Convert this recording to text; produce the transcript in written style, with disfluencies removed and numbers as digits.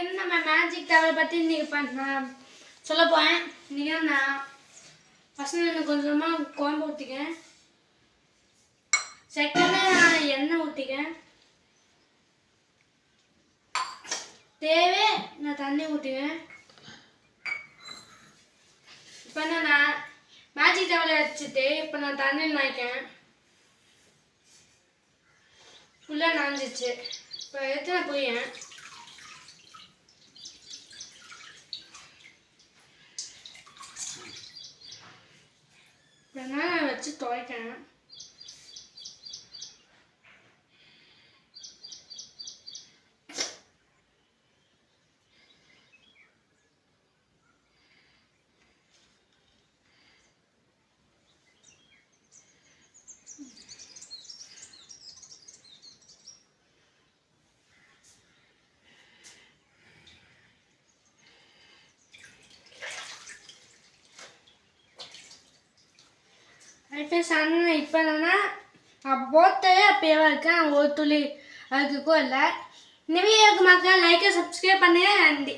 வந்து நம்ம மேஜிக் டவரை பற்றி இன்றைக்கி நான் சொல்ல போகிறேன். இன்றைக்கி நான் ஃபஸ்ட்டு கொஞ்சமாக குழம்பு ஊற்றிக்கேன். செகண்டு நான் எண்ணெய் ஊற்றிக்கேன். தேவை நான் தண்ணி ஊற்றிக்கேன். இப்போ நான் மேஜிக் டவரை வச்சுட்டு இப்போ நான் தண்ணியில் நாய்க்கேன். ஃபுல்லாக நனைஞ்சிச்சு. இப்போ எடுத்து நான் போயேன். வெங்காயம் வச்சு துவைக்கேன். இப்போ என்னன்னா போட்டதே அப்பயே இருக்கேன். ஒரு துளி அதுக்கும் இல்லை. இந்த வீடியோக்கு மக்கள் லைக்கை சப்ஸ்கிரைப் பண்ணுங்க. நன்றி.